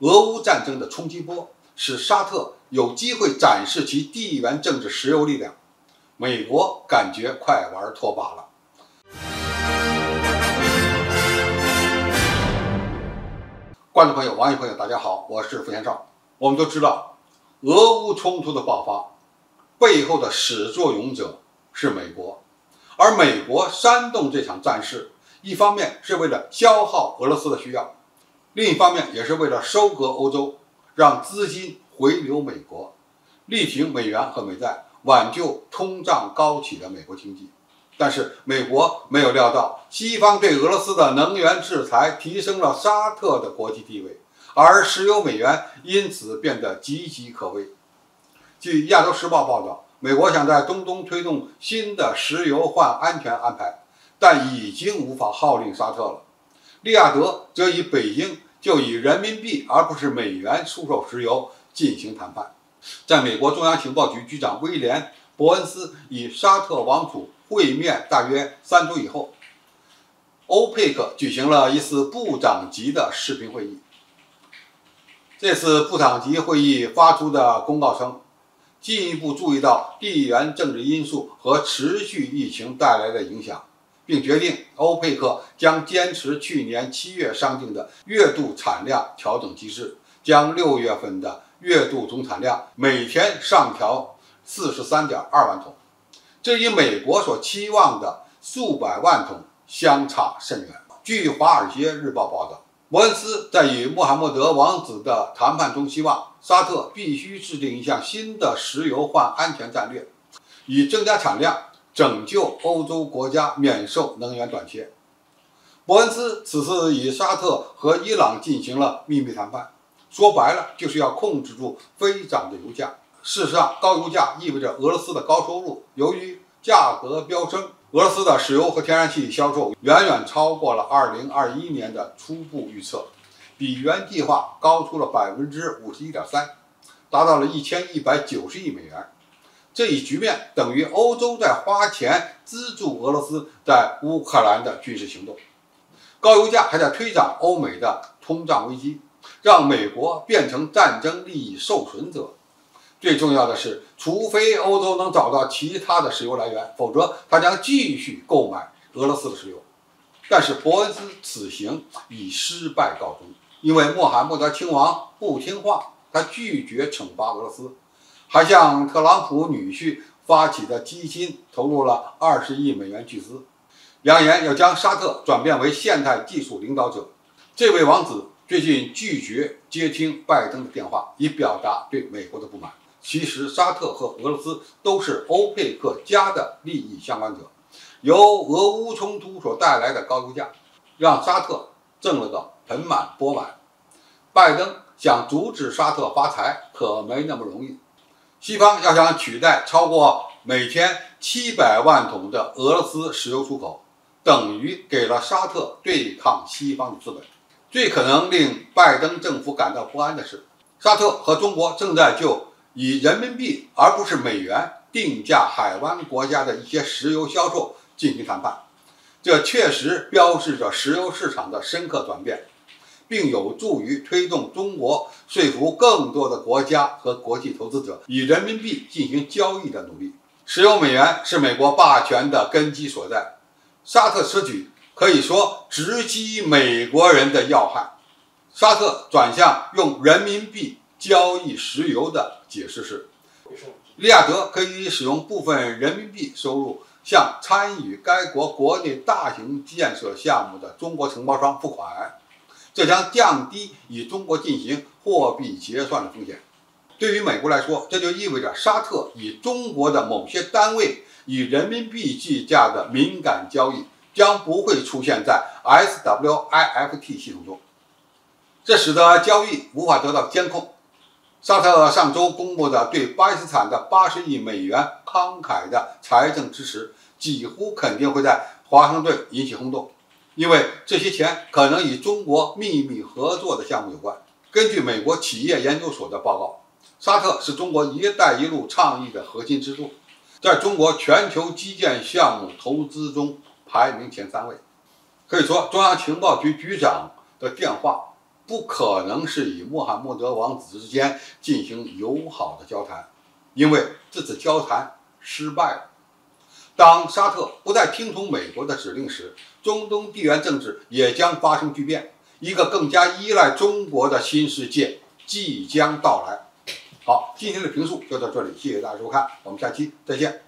俄乌战争的冲击波使沙特有机会展示其地缘政治石油力量，美国感觉快玩脱靶了。观众朋友、网友朋友，大家好，我是付先少。我们都知道，俄乌冲突的爆发背后的始作俑者是美国，而美国煽动这场战事，一方面是为了消耗俄罗斯的需要，另一方面也是为了收割欧洲，让资金回流美国，力挺美元和美债，挽救通胀高企的美国经济。但是美国没有料到，西方对俄罗斯的能源制裁提升了沙特的国际地位，而石油美元因此变得岌岌可危。据《亚洲时报》报道，美国想在中东推动新的石油换安全安排，但已经无法号令沙特了。利雅得则以北京就以人民币而不是美元出售石油进行谈判。在美国中央情报局局长威廉·伯恩斯与沙特王储会面大约3周以后，欧佩克举行了一次部长级的视频会议。这次部长级会议发出的公告称，进一步注意到地缘政治因素和持续疫情带来的影响，并决定欧佩克将坚持去年7月商定的月度产量调整机制，将6月份的月度总产量每天上调43.2万桶，这与美国所期望的数百万桶相差甚远。据《华尔街日报》报道，伯恩斯在与穆罕默德王子的谈判中希望沙特必须制定一项新的石油换安全战略，以增加产量，拯救欧洲国家免受能源短缺。伯恩斯此次与沙特和伊朗进行了秘密谈判，说白了就是要控制住飞涨的油价。事实上，高油价意味着俄罗斯的高收入。由于价格飙升，俄罗斯的石油和天然气销售远远超过了2021年的初步预测，比原计划高出了51.3%，达到了1190亿美元。这一局面等于欧洲在花钱资助俄罗斯在乌克兰的军事行动。高油价还在推涨欧美的通胀危机，让美国变成战争利益受损者。最重要的是，除非欧洲能找到其他的石油来源，否则他将继续购买俄罗斯的石油。但是伯恩斯此行以失败告终，因为穆罕默德亲王不听话，他拒绝惩罚俄罗斯，还向特朗普女婿发起的基金投入了20亿美元巨资，扬言要将沙特转变为现代技术领导者。这位王子最近拒绝接听拜登的电话，以表达对美国的不满。其实沙特和俄罗斯都是欧佩克家的利益相关者，由俄乌冲突所带来的高油价让沙特挣了个盆满钵满。拜登想阻止沙特发财可没那么容易，西方要想取代超过每天700万桶的俄罗斯石油出口，等于给了沙特对抗西方的资本。最可能令拜登政府感到不安的是，沙特和中国正在就以人民币而不是美元定价海湾国家的一些石油销售进行谈判，这确实标志着石油市场的深刻转变，并有助于推动中国说服更多的国家和国际投资者以人民币进行交易的努力。石油美元是美国霸权的根基所在，沙特此举可以说直击美国人的要害。沙特转向用人民币交易石油的解释是，利雅得可以使用部分人民币收入向参与该国国内大型建设项目的中国承包商付款，这将降低与中国进行货币结算的风险。对于美国来说，这就意味着沙特与中国的某些单位以人民币计价的敏感交易将不会出现在 SWIFT 系统中，这使得交易无法得到监控。沙特上周公布的对巴基斯坦的80亿美元慷慨的财政支持，几乎肯定会在华盛顿引起轰动，因为这些钱可能与中国秘密合作的项目有关。根据美国企业研究所的报告，沙特是中国“一带一路”倡议的核心支柱，在中国全球基建项目投资中排名前3位。可以说，中央情报局局长的电话不可能是与穆罕默德王子之间进行友好的交谈，因为这次交谈失败了。当沙特不再听从美国的指令时，中东地缘政治也将发生巨变，一个更加依赖中国的新世界即将到来。好，今天的评述就到这里，谢谢大家收看，我们下期再见。